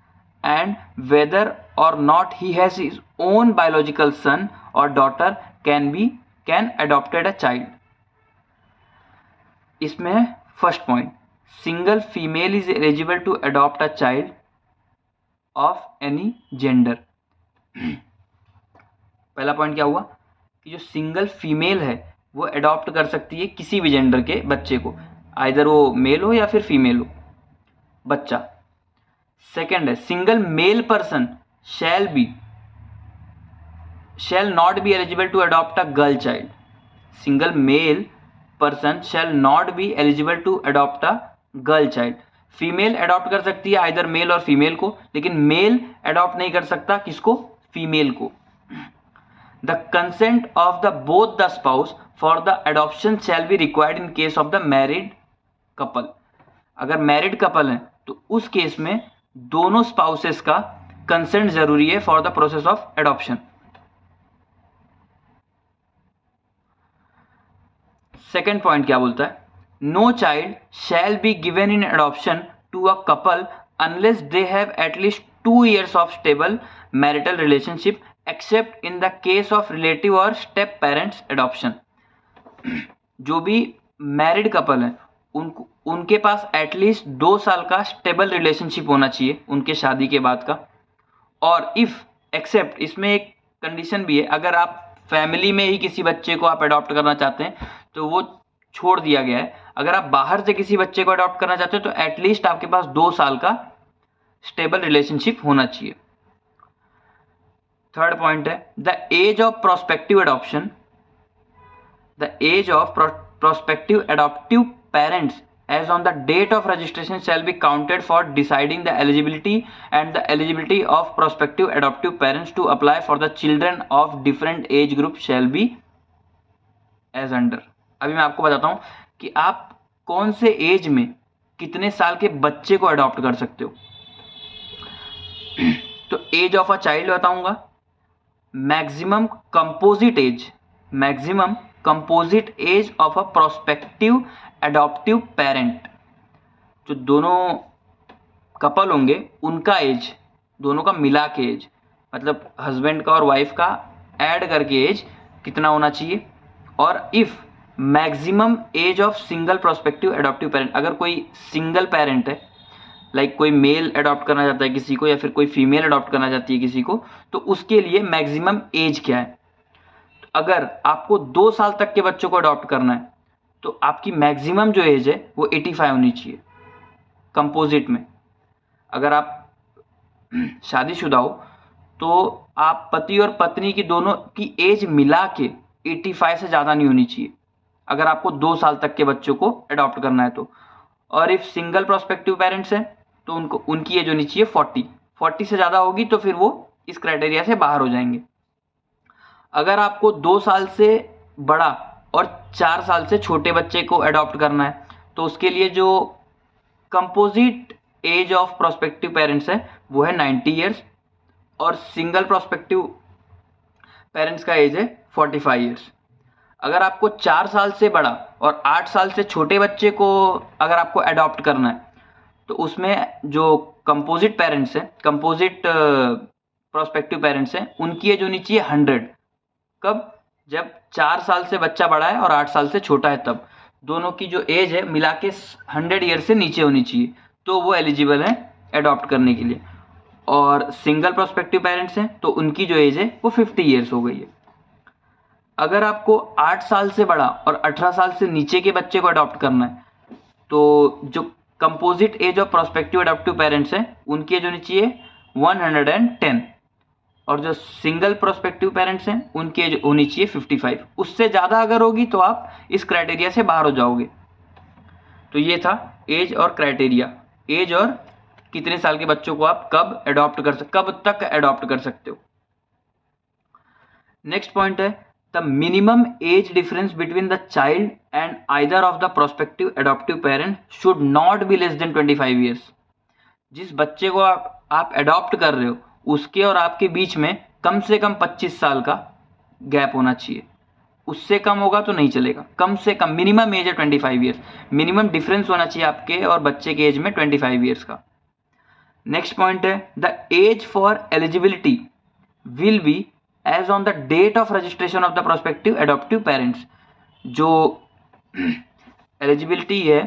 and whether or not he has his own biological son or daughter can adopted a child. इसमें first point, single female is eligible to adopt a child of any gender. पहला point क्या हुआ कि जो single female है वो adopt कर सकती है किसी भी जेंडर के बच्चे को, आइदर वो मेल हो या फिर फीमेल हो बच्चा. सेकेंड है, single male person shall not be eligible to adopt a girl child. Single male person shall not be eligible to adopt a girl child. Female adopt कर सकती है आइदर मेल और फीमेल को, लेकिन mail adopt नहीं कर सकता किसको, फीमेल को. The consent of the both the spouse for the adoption shall be required in case of the married couple. अगर मैरिड कपल है तो उस केस में दोनों स्पाउसेस का कंसेंट जरूरी है for the process of adoption. Second point क्या बोलता है, no child shall be given in adoption to a couple unless they have at least 2 years of stable marital relationship except in the case of relative और step parents adoption. जो भी married couple है उनके पास at least 2 साल का stable relationship होना चाहिए उनके शादी के बाद का. और इफ एक्सेप्ट, इसमें एक कंडीशन भी है, अगर आप फैमिली में ही किसी बच्चे को आप अडॉप्ट करना चाहते हैं तो वो छोड़ दिया गया है. अगर आप बाहर से किसी बच्चे को अडॉप्ट करना चाहते हो तो एटलीस्ट आपके पास 2 साल का स्टेबल रिलेशनशिप होना चाहिए. थर्ड पॉइंट है the age of prospective adoption. The age of prospective adoptive parents as on the date of registration shall be counted for deciding the eligibility and the eligibility of prospective adoptive parents to apply for the children of different age group shall be as under. अभी मैं आपको बताता हूं कि आप कौन से as में कितने साल के बच्चे को अडॉप्ट कर सकते हो. तो एज ऑफ अ चाइल्ड बताऊंगा, maximum composite age of a prospective adoptive parent. जो दोनों कपल होंगे उनका एज, दोनों का मिला के एज, मतलब हस्बैंड का और वाइफ का ऐड करके एज कितना होना चाहिए. और if maximum age of single prospective adoptive parent, अगर कोई सिंगल पेरेंट है, लाइक कोई मेल अडॉप्ट करना चाहता है किसी को या फिर कोई फीमेल अडॉप्ट करना चाहती है किसी को, तो उसके लिए मैक्सिमम एज क्या है. अगर आपको 2 साल तक के बच्चों को अडॉप्ट करना है तो आपकी मैक्सिमम जो एज है वो 85 होनी चाहिए कंपोजिट में. अगर आप शादीशुदा हो तो आप पति और पत्नी की दोनों की एज मिला के 85 से ज़्यादा नहीं होनी चाहिए अगर आपको 2 साल तक के बच्चों को अडॉप्ट करना है तो. और इफ सिंगल प्रोस्पेक्टिव पेरेंट्स हैं तो उनकी एज होनी चाहिए 40 से ज़्यादा होगी तो फिर वो इस क्राइटेरिया से बाहर हो जाएंगे. अगर आपको 2 साल से बड़ा और 4 साल से छोटे बच्चे को अडॉप्ट करना है तो उसके लिए जो composite age of prospective parents है वो है 90 years और सिंगल प्रोस्पेक्टिव पेरेंट्स का एज है 45 years. अगर आपको 4 साल से बड़ा और 8 साल से छोटे बच्चे को अगर आपको अडॉप्ट करना है तो उसमें जो कंपोजिट पेरेंट्स हैं, कंपोजिट प्रोस्पेक्टिव पेरेंट्स हैं, उनकी एज होनी चाहिए 100. कब? जब 4 साल से बच्चा बड़ा है और 8 साल से छोटा है तब दोनों की जो एज है मिला के 100 years से नीचे होनी चाहिए तो वो एलिजिबल है अडॉप्ट करने के लिए. और सिंगल प्रोस्पेक्टिव पेरेंट्स हैं तो उनकी जो एज है वो 50 years हो गई है. अगर आपको 8 साल से बड़ा और 18 साल से नीचे के बच्चे को अडॉप्ट करना है तो जो composite age of prospective adoptive parents हैं उनकी एज होनी चाहिए 110 और जो सिंगल प्रोस्पेक्टिव पेरेंट्स हैं उनकी एज होनी चाहिए 55. उससे ज़्यादा अगर होगी तो आप इस क्राइटेरिया से बाहर हो जाओगे. तो ये था एज और क्राइटेरिया, एज और कितने साल के बच्चों को आप कब तक अडॉप्ट कर सकते हो. नेक्स्ट पॉइंट है the minimum age difference between the child and either of the prospective adoptive parent should not be less than 25 years. जिस बच्चे को आप अडॉप्ट कर रहे हो उसके और आपके बीच में कम से कम 25 साल का गैप होना चाहिए. उससे कम होगा तो नहीं चलेगा. कम से कम मिनिमम एज है 25 years. मिनिमम डिफरेंस होना चाहिए आपके और बच्चे के एज में 25 years का. नेक्स्ट पॉइंट है the age for eligibility will be age on the date of registration of the prospective adoptive parents. जो एलिजिबिलिटी है,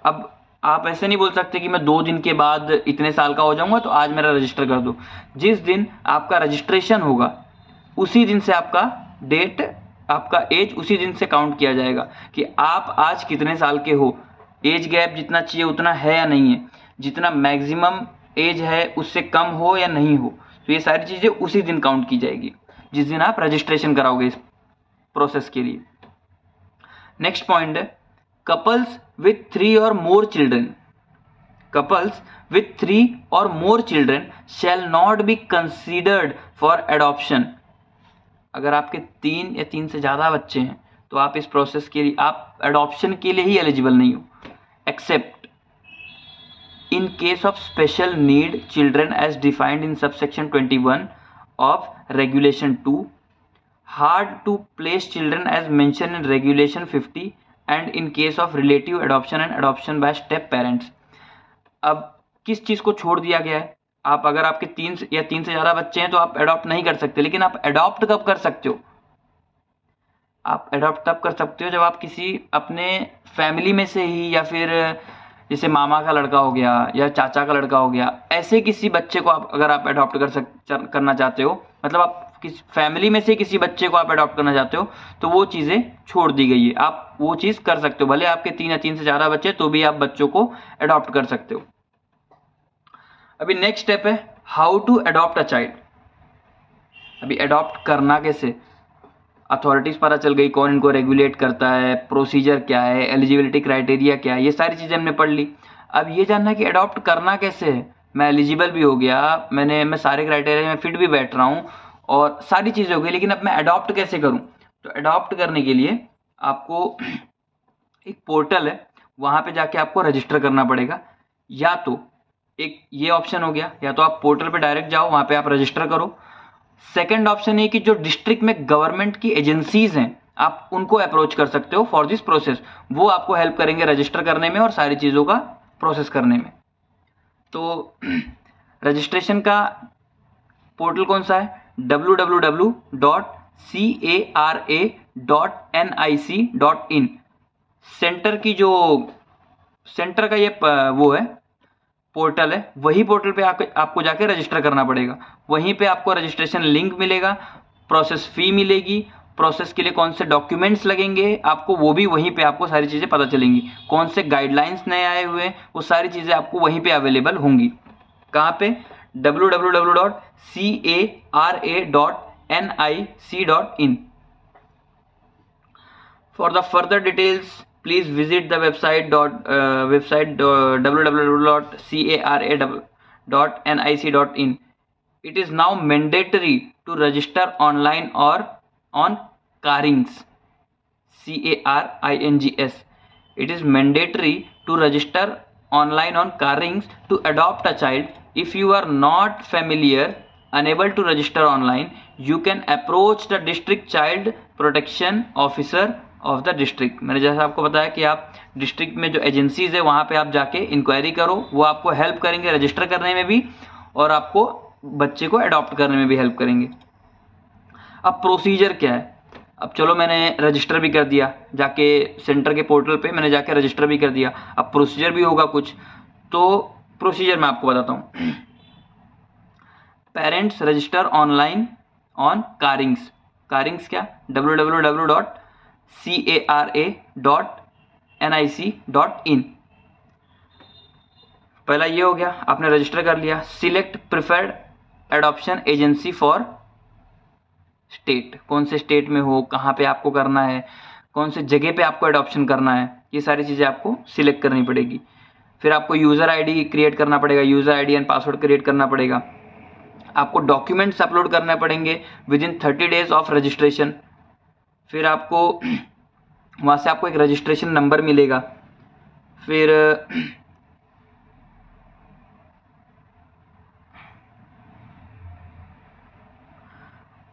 अब आप ऐसे नहीं बोल सकते कि मैं 2 दिन के बाद इतने साल का हो जाऊंगा तो आज मेरा रजिस्टर कर दो. जिस दिन आपका रजिस्ट्रेशन होगा उसी दिन से आपका डेट, आपका एज उसी दिन से काउंट किया जाएगा कि आप आज कितने साल के हो. एज गैप जितना चाहिए उतना है या नहीं है, जितना मैक्सिमम एज है उससे कम हो या नहीं हो, तो ये सारी चीज़ें उसी दिन काउंट की जाएगी जिस दिन आप रजिस्ट्रेशन कराओगे इस प्रोसेस के लिए. नेक्स्ट पॉइंट है couples with 3 or more children couples with 3 or more children shall not be considered for adoption. अगर आपके 3 या 3 से ज़्यादा बच्चे हैं तो आप इस प्रोसेस के लिए, आप एडॉप्शन के लिए ही एलिजिबल नहीं हो, accept in case of special need children as defined in subsection 21 of regulation 2, hard to place children as mentioned in regulation 50, and in case of relative adoption and adoption by step parents. अब किस चीज़ को छोड़ दिया गया है? आप अगर आपके 3 या 3 से ज़्यादा बच्चे हैं तो आप अडॉप्ट नहीं कर सकते, लेकिन आप अडॉप्ट कब कर सकते हो? आप अडॉप्ट तब कर सकते हो जब आप किसी अपने फैमिली में से ही, या फिर जैसे मामा का लड़का हो गया या चाचा का लड़का हो गया, ऐसे किसी बच्चे को आप अगर आप अडॉप्ट करना चाहते हो, मतलब आप किसी फैमिली में से किसी बच्चे को आप अडॉप्ट करना चाहते हो, तो वो चीज़ें छोड़ दी गई है। आप वो चीज़ कर सकते हो, भले आपके 3 या 3 से ज़्यादा बच्चे तो भी आप बच्चों को अडॉप्ट कर सकते हो। अभी नेक्स्ट स्टेप है how to adopt a child. अभी अडॉप्ट करना कैसे, अथॉरिटीज़ पता चल गई, कौन इनको रेगुलेट करता है, प्रोसीजर क्या है, एलिजिबिलिटी क्राइटेरिया क्या है, ये सारी चीज़ें हमने पढ़ ली। अब ये जानना है कि अडॉप्ट करना कैसे है। मैं एलिजिबल भी हो गया, मैं सारे क्राइटेरिया में फिट भी बैठ रहा हूँ और सारी चीज़ें हो गई, लेकिन अब मैं अडॉप्ट कैसे करूँ? तो अडॉप्ट करने के लिए आपको एक पोर्टल है, वहाँ पे जाके आपको रजिस्टर करना पड़ेगा। या तो एक ये ऑप्शन हो गया, या तो आप पोर्टल पे डायरेक्ट जाओ, वहाँ पे आप रजिस्टर करो। सेकंड ऑप्शन है कि जो डिस्ट्रिक्ट में गवर्नमेंट की एजेंसीज हैं, आप उनको अप्रोच कर सकते हो फॉर दिस प्रोसेस। वो आपको हेल्प करेंगे रजिस्टर करने में और सारी चीज़ों का प्रोसेस करने में। तो रजिस्ट्रेशन का पोर्टल कौन सा है? www.cara.nic.in। सेंटर का ये वो है, पोर्टल है, वही पोर्टल पे आपको जाके रजिस्टर करना पड़ेगा। वहीं पे आपको रजिस्ट्रेशन लिंक मिलेगा, प्रोसेस फी मिलेगी, प्रोसेस के लिए कौन से डॉक्यूमेंट्स लगेंगे आपको, वो भी वहीं पे आपको सारी चीज़ें पता चलेंगी। कौन से गाइडलाइंस नए आए हुए हैं, वो सारी चीज़ें आपको वहीं पे अवेलेबल होंगी। कहाँ पे? www.cara.nic.in। For the further details please visit the website www.cara.nic.in. It is now mandatory to register online or on Carings, CARINGS. It is mandatory to register online on Carings to adopt a child. If you are not familiar, unable to register online, you can approach the district child protection officer of the district. मैंने जैसा आपको बताया कि आप district में जो agencies है वहाँ पे आप जाके इंक्वायरी करो, वो आपको हेल्प करेंगे रजिस्टर करने में भी और आपको बच्चे को अडॉप्ट करने में भी हेल्प करेंगे। अब प्रोसीजर क्या है? अब चलो मैंने रजिस्टर भी कर दिया, जाके सेंटर के पोर्टल पे मैंने जाके रजिस्टर भी कर दिया। अब प्रोसीजर भी होगा कुछ, तो प्रोसीजर मैं आपको बताता हूँ। Parents register online on CARINGS. CARINGS क्या? www.cara.nic.in। पहला ये हो गया, आपने रजिस्टर कर लिया। Select preferred adoption agency for state, कौन से स्टेट में हो, कहाँ पे आपको करना है, कौन से जगह पे आपको एडॉप्शन करना है, ये सारी चीज़ें आपको सिलेक्ट करनी पड़ेगी। फिर आपको यूज़र आईडी क्रिएट करना पड़ेगा, user ID and password create करना पड़ेगा। आपको डॉक्यूमेंट्स अपलोड करने पड़ेंगे with in 30 days of registration. फिर आपको वहाँ से आपको एक रजिस्ट्रेशन नंबर मिलेगा। फिर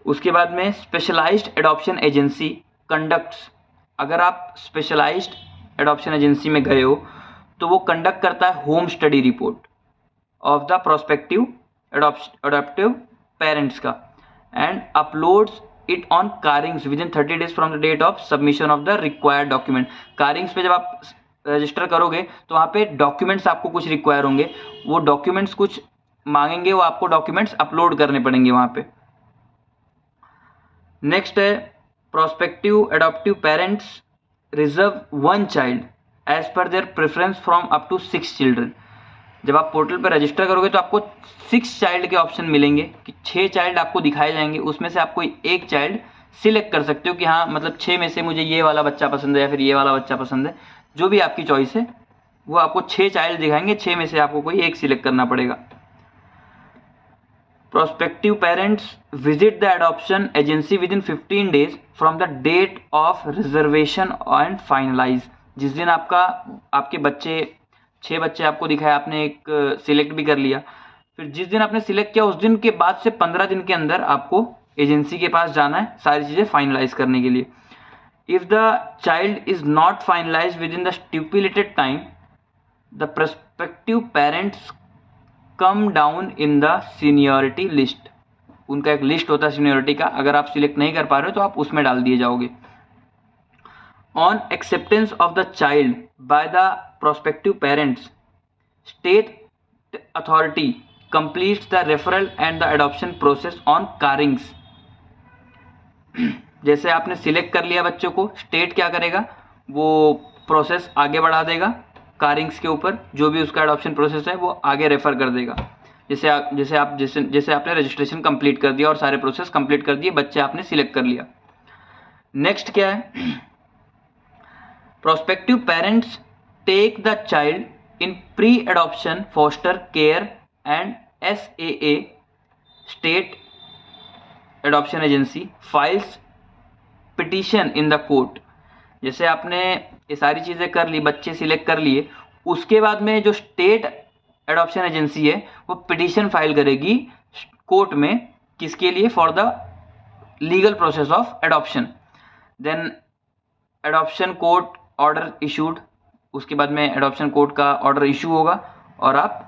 उसके बाद में स्पेशलाइज्ड एडॉप्शन एजेंसी कंडक्ट्स। अगर आप स्पेशलाइज्ड एडॉप्शन एजेंसी में गए हो तो वो कंडक्ट करता है home study report of the prospective adoptive parents का and uploads it on CARINGS within 30 days from the date of submission of the required document. CARINGS पे जब आप रजिस्टर करोगे तो वहाँ पे डॉक्यूमेंट्स आपको कुछ रिक्वायर होंगे, वो डॉक्यूमेंट्स कुछ मांगेंगे, वो आपको डॉक्यूमेंट्स अपलोड करने पड़ेंगे वहाँ पे। नेक्स्ट है prospective adoptive parents reserve 1 child as per their preference from up to 6 children. जब आप पोर्टल पर रजिस्टर करोगे तो आपको 6 चाइल्ड के ऑप्शन मिलेंगे कि 6 चाइल्ड आपको दिखाए जाएंगे, उसमें से आप कोई एक चाइल्ड सिलेक्ट कर सकते हो कि हाँ मतलब 6 में से मुझे ये वाला बच्चा पसंद है या फिर ये वाला बच्चा पसंद है, जो भी आपकी चॉइस है वो आपको 6 चाइल्ड दिखाएंगे, 6 में से आपको कोई एक सिलेक्ट करना पड़ेगा। Prospective parents visit the adoption agency within 15 days from the date of reservation and finalise. जिस दिन आपके बच्चे 6 बच्चे आपको दिखाए, आपने एक सिलेक्ट भी कर लिया, फिर जिस दिन आपने सिलेक्ट किया उस दिन के बाद से 15 दिन के अंदर आपको एजेंसी के पास जाना है सारी चीज़ें फाइनलाइज करने के लिए। If the child is not finalise within the stipulated time, the prospective parents come down in the seniority list. उनका एक लिस्ट होता है सीनियरिटी का, अगर आप सिलेक्ट नहीं कर पा रहे हो तो आप उसमें डाल दिए जाओगे। On acceptance of the child by the prospective parents, state authority completes the referral and the adoption process on carings। जैसे आपने सिलेक्ट कर लिया बच्चों को, स्टेट क्या करेगा, वो प्रोसेस आगे बढ़ा देगा कारिंग्स के ऊपर, जो भी उसका अडॉप्शन प्रोसेस है वो आगे रेफर कर देगा। जैसे आपने रजिस्ट्रेशन कंप्लीट कर दिया और सारे प्रोसेस कंप्लीट कर दिए, बच्चे आपने सिलेक्ट कर लिया। नेक्स्ट क्या है, prospective parents take the child in pre adoption foster care and SAA state adoption agency files petition in the court। जैसे आपने ये सारी चीज़ें कर ली, बच्चे सिलेक्ट कर लिए, उसके बाद में जो स्टेट एडॉप्शन एजेंसी है वो पिटीशन फाइल करेगी कोर्ट में, किसके लिए, for the legal process of adoption. Then adoption court order issued, उसके बाद में एडॉप्शन कोर्ट का ऑर्डर इशू होगा और आप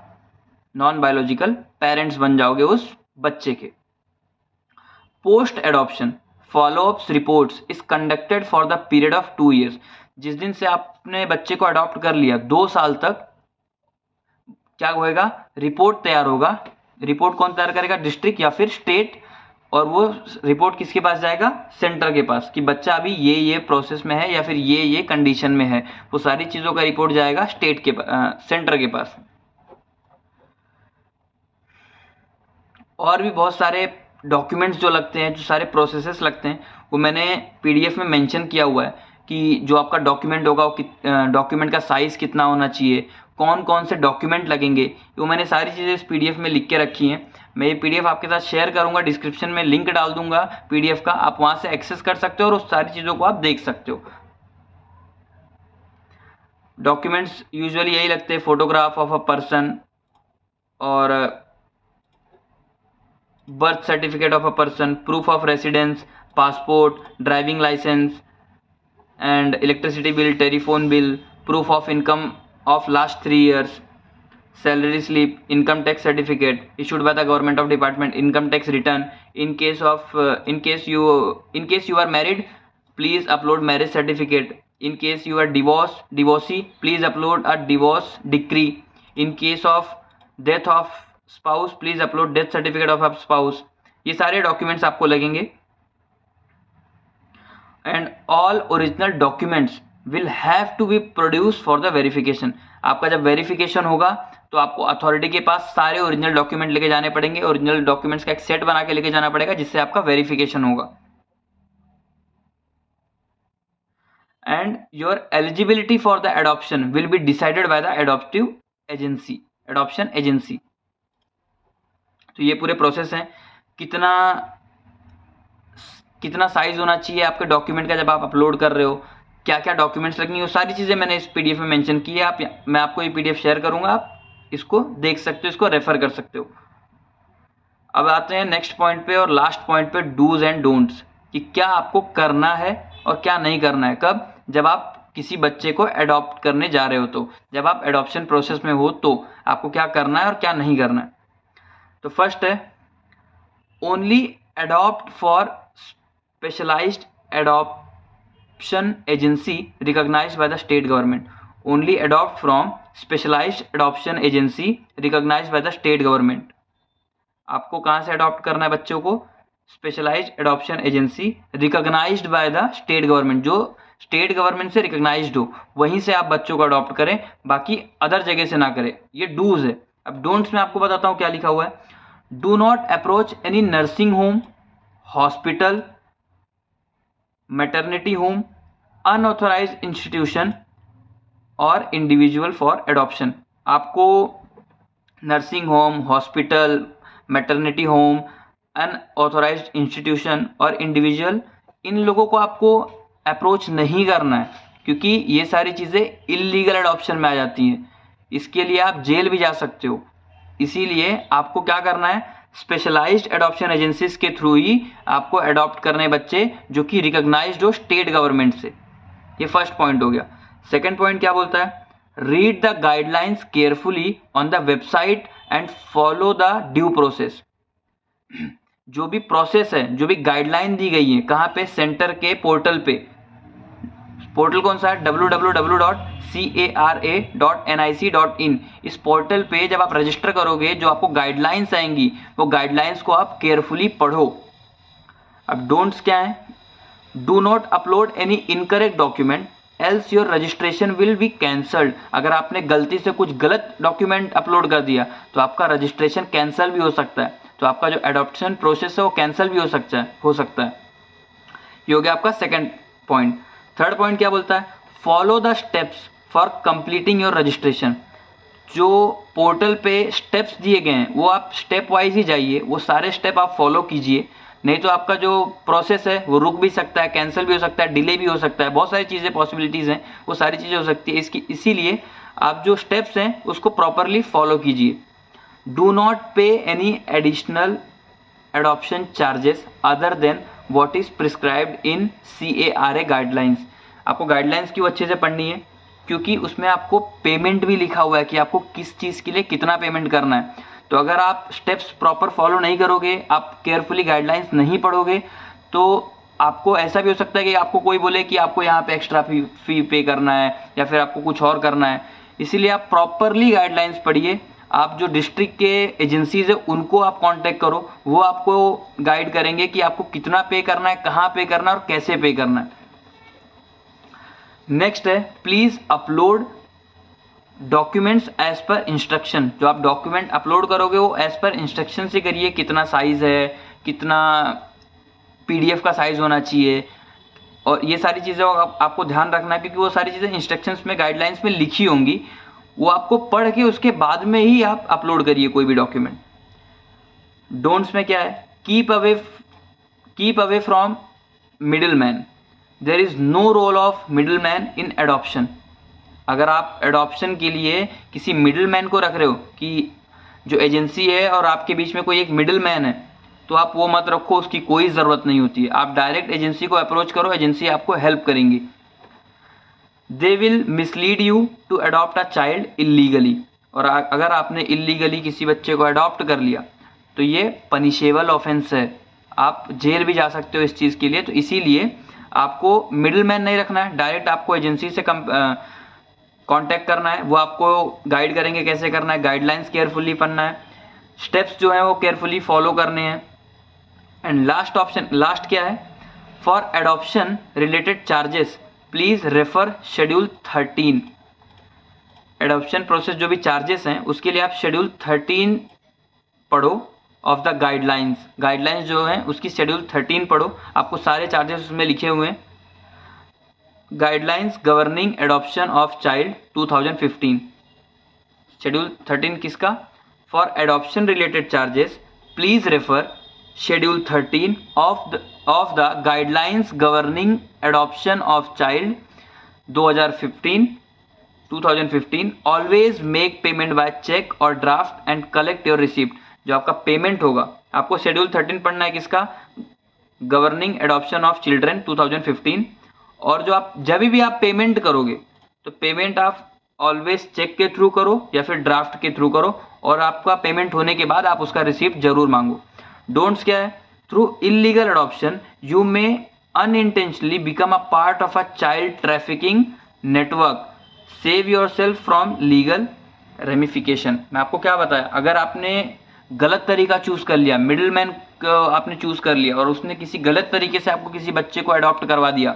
नॉन बायोलॉजिकल पेरेंट्स बन जाओगे उस बच्चे के। Post adoption follow-ups reports is conducted for the period of 2 years। जिस दिन से आपने बच्चे को अडॉप्ट कर लिया 2 साल तक क्या होएगा, रिपोर्ट तैयार होगा। रिपोर्ट कौन तैयार करेगा, डिस्ट्रिक्ट या फिर स्टेट, और वो रिपोर्ट किसके पास जाएगा, सेंटर के पास, कि बच्चा अभी ये प्रोसेस में है या फिर ये कंडीशन में है। वो सारी चीज़ों का रिपोर्ट जाएगा स्टेट के सेंटर के पास। और भी बहुत सारे डॉक्यूमेंट्स जो लगते हैं, जो सारे प्रोसेसेस लगते हैं, वो मैंने पीडीएफ में मेंशन किया हुआ है कि जो आपका डॉक्यूमेंट होगा वो डॉक्यूमेंट का साइज़ कितना होना चाहिए, कौन कौन से डॉक्यूमेंट लगेंगे, वो मैंने सारी चीज़ें इस पीडीएफ में लिख के रखी हैं। मैं ये पीडीएफ आपके साथ शेयर करूंगा, डिस्क्रिप्शन में लिंक डाल दूंगा पीडीएफ का, आप वहाँ से एक्सेस कर सकते हो और उस सारी चीज़ों को आप देख सकते हो। डॉक्यूमेंट्स यूजुअली यही लगते हैं, फोटोग्राफ ऑफ अ पर्सन और birth certificate of a person, proof of residence, passport, driving license and electricity bill, telephone bill, proof of income of last 3 years, salary slip, income tax certificate issued by the government of department, income tax return. In case you are married, please upload marriage certificate. In case you are divorcee, please upload a divorce decree. In case of death of spouse, please upload death certificate of a spouse. ये सारे documents आपको लगेंगे। And all original documents will have to be produce for the verification. आपका जब verification होगा तो आपको authority के पास सारे ओरिजिनल डॉक्यूमेंट लेके जाने पड़ेंगे। ओरिजिनल डॉक्यूमेंट्स का एक सेट बना के लेके जाना पड़ेगा जिससे आपका वेरिफिकेशन होगा। And your eligibility for the adoption will be decided by the adoption agency. तो ये पूरे प्रोसेस हैं। कितना साइज होना चाहिए आपके डॉक्यूमेंट का जब आप अपलोड कर रहे हो, क्या क्या डॉक्यूमेंट्स लगनी, वो सारी चीज़ें मैंने इस पीडीएफ में मेंशन की है। मैं आपको ये पीडीएफ शेयर करूंगा, आप इसको देख सकते हो, इसको रेफर कर सकते हो। अब आते हैं नेक्स्ट पॉइंट पे और लास्ट पॉइंट पे, डूज एंड डोंट्स, कि क्या आपको करना है और क्या नहीं करना है। कब, जब आप किसी बच्चे को अडॉप्ट करने जा रहे हो, तो जब आप एडॉप्शन प्रोसेस में हो तो आपको क्या करना है और क्या नहीं करना है। तो फर्स्ट है, only adopt for specialised adoption agency recognised by the state government. Only adopt from specialised adoption agency recognised by the state government. आपको कहाँ से अडॉप्ट करना है बच्चों को, specialised adoption agency recognised by the state government, जो state government से recognised हो वहीं से आप बच्चों को अडॉप्ट करें, बाकी अदर जगह से ना करें। ये डूज है। अब डोंट्स में आपको बताता हूँ क्या लिखा हुआ है। Do not approach any nursing home, hospital, maternity home, unauthorised institution और इंडिविजुअल फॉर एडॉप्शन। आपको nursing home, hospital, maternity home, unauthorised institution और इंडिविजुअल, इन लोगों को आपको अप्रोच नहीं करना है, क्योंकि ये सारी चीज़ें इल्लीगल एडॉप्शन में आ जाती हैं। इसके लिए आप जेल भी जा सकते हो। इसीलिए आपको क्या करना है, स्पेशलाइज्ड एडॉप्शन एजेंसीज के थ्रू ही आपको अडॉप्ट करने बच्चे जो कि रिकॉग्नाइज्ड हो स्टेट गवर्नमेंट से। ये फर्स्ट पॉइंट हो गया। सेकंड पॉइंट क्या बोलता है, read the guidelines carefully on the website and follow the due process. जो भी प्रोसेस है, जो भी गाइडलाइन दी गई है, कहाँ पे, सेंटर के पोर्टल पे। पोर्टल कौन सा है, www.cara.nic.in। इस पोर्टल पे जब आप रजिस्टर करोगे, जो आपको गाइडलाइंस आएंगी, वो गाइडलाइंस को आप केयरफुली पढ़ो। अब डोंट्स क्या है, do not upload any incorrect document else your registration will be cancelled. अगर आपने गलती से कुछ गलत डॉक्यूमेंट अपलोड कर दिया तो आपका रजिस्ट्रेशन कैंसिल भी हो सकता है, तो आपका जो एडॉप्शन प्रोसेस है वो कैंसिल भी हो सकता है। ये हो गया आपका सेकंड पॉइंट। थर्ड पॉइंट क्या बोलता है, follow the steps for completing your registration. जो पोर्टल पे स्टेप्स दिए गए हैं वो आप स्टेप वाइज ही जाइए, वो सारे स्टेप आप फॉलो कीजिए, नहीं तो आपका जो प्रोसेस है वो रुक भी सकता है, कैंसिल भी हो सकता है, डिले भी हो सकता है, बहुत सारी चीज़ें पॉसिबिलिटीज़ हैं, वो सारी चीज़ें हो सकती है। इसीलिए आप जो स्टेप्स हैं उसको प्रॉपरली फॉलो कीजिए। डू नॉट पे any additional adoption charges other than what is prescribed in CARA guidelines. आपको गाइडलाइंस क्यों अच्छे से पढ़नी है, क्योंकि उसमें आपको पेमेंट भी लिखा हुआ है कि आपको किस चीज़ के लिए कितना पेमेंट करना है। तो अगर आप स्टेप्स प्रॉपर फॉलो नहीं करोगे, आप केयरफुली गाइडलाइंस नहीं पढ़ोगे, तो आपको ऐसा भी हो सकता है कि आपको कोई बोले कि आपको यहाँ पे एक्स्ट्रा फी पे करना है या फिर आपको कुछ और करना है। इसीलिए आप प्रॉपरली गाइडलाइंस पढ़िए। आप जो डिस्ट्रिक्ट के एजेंसीज है उनको आप कांटेक्ट करो, वो आपको गाइड करेंगे कि आपको कितना पे करना है, कहाँ पे करना है और कैसे पे करना है। नेक्स्ट है, please upload documents as per instruction. जो आप डॉक्यूमेंट अपलोड करोगे वो एज पर इंस्ट्रक्शन से करिए। कितना साइज है, कितना PDF का साइज होना चाहिए, और ये सारी चीज़ें आपको ध्यान रखना है, क्योंकि वो सारी चीज़ें इंस्ट्रक्शंस में, गाइडलाइंस में लिखी होंगी। वो आपको पढ़ के उसके बाद में ही आप अपलोड करिए कोई भी डॉक्यूमेंट। डोंट्स में क्या है, keep away from middleman. There is no role of middleman in adoption. अगर आप एडॉप्शन के लिए किसी मिडिल मैन को रख रहे हो कि जो एजेंसी है और आपके बीच में कोई एक मिडिल मैन है, तो आप वो मत रखो, उसकी कोई ज़रूरत नहीं होती है। आप डायरेक्ट एजेंसी को अप्रोच करो, एजेंसी आपको हेल्प करेंगी। They will mislead you to adopt a child illegally. और अगर आपने इलीगली किसी बच्चे को अडॉप्ट कर लिया तो ये पनिशेबल ऑफेंस है, आप जेल भी जा सकते हो इस चीज़ के लिए। तो इसीलिए आपको मिडिल मैन नहीं रखना है, डायरेक्ट आपको एजेंसी से कांटेक्ट करना है, वो आपको गाइड करेंगे कैसे करना है, गाइडलाइंस केयरफुली पढ़ना है, स्टेप्स जो है वो केयरफुली फॉलो करने हैं। एंड लास्ट क्या है, for adoption related charges please refer schedule 13। Adoption process जो भी चार्जेस हैं उसके लिए आप शेड्यूल 13 पढ़ो ऑफ द गाइडलाइंस जो है उसकी शेड्यूल 13 पढ़ो, आपको सारे चार्जेस उसमें लिखे हुए हैं। Guidelines governing adoption of child 2015, schedule 13 किसका, for adoption related charges please refer schedule 13 of the guidelines governing adoption of child 2015। Always make payment by cheque और draft and collect your receipt. जो आपका payment होगा, आपको schedule 13 पढ़ना है किसका, governing adoption of children 2015। और जो आप जब भी आप पेमेंट करोगे तो पेमेंट आप ऑलवेज चेक के थ्रू करो या फिर ड्राफ्ट के थ्रू करो, और आपका पेमेंट होने के बाद आप उसका रिसिप्ट जरूर मांगो। डोंट्स क्या है, through illegal adoption you may unintentionally become a part of a child trafficking network. Save yourself from legal ramification. मैं आपको क्या बताया, अगर आपने गलत तरीका चूज कर लिया, मिडिल मैन को आपने चूज कर लिया और उसने किसी गलत तरीके से आपको किसी बच्चे को अडॉप्ट करवा दिया,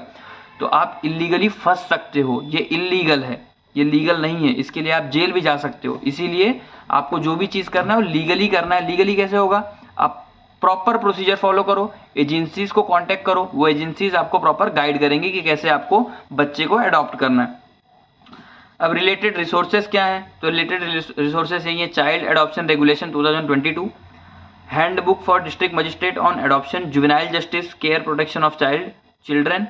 तो आप इलीगली फंस सकते हो। ये इलीगल है, ये लीगल नहीं है, इसके लिए आप जेल भी जा सकते हो। इसीलिए आपको जो भी चीज़ करना है वो लीगली करना है। लीगली कैसे होगा, आप प्रॉपर प्रोसीजर फॉलो करो, एजेंसीज को कांटेक्ट करो, वो एजेंसीज आपको प्रॉपर गाइड करेंगी कि कैसे आपको बच्चे को अडॉप्ट करना है। अब रिलेटेड रिसोर्सेज क्या है, तो रिलेटेड रिसोर्सेज यही है, child adoption regulation 2022, handbook for district magistrate on adoption, juvenile justice, care protection of children,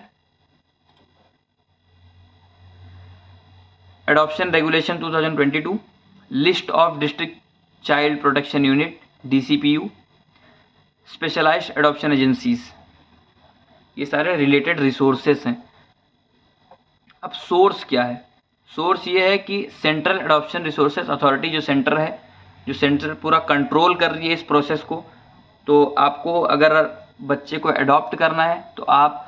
adoption regulation 2022, list of district child protection unit DCPU, specialised adoption agencies, ये सारे related resources हैं। अब source क्या है, source ये है कि central adoption resources authority, जो सेंटर है, जो सेंटर पूरा कंट्रोल कर रही है इस प्रोसेस को। तो आपको अगर बच्चे को अडॉप्ट करना है तो आप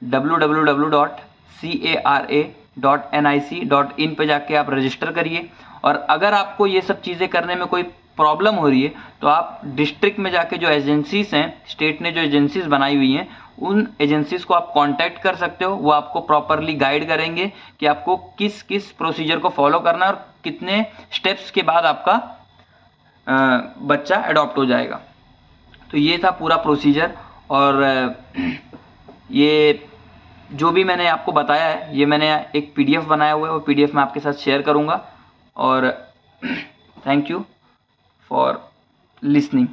www.cara.nic.in पे जाके आप रजिस्टर करिए। और अगर आपको ये सब चीज़ें करने में कोई प्रॉब्लम हो रही है तो आप डिस्ट्रिक्ट में जाके जो एजेंसीज हैं, स्टेट ने जो एजेंसीज बनाई हुई हैं, उन एजेंसीज को आप कांटेक्ट कर सकते हो। वो आपको प्रॉपरली गाइड करेंगे कि आपको किस किस प्रोसीजर को फॉलो करना है और कितने स्टेप्स के बाद आपका बच्चा अडॉप्ट हो जाएगा। तो ये था पूरा प्रोसीजर। और ये जो भी मैंने आपको बताया है, ये मैंने एक PDF बनाया हुआ है, वो PDF मैं आपके साथ शेयर करूँगा। और थैंक यू फॉर लिसनिंग।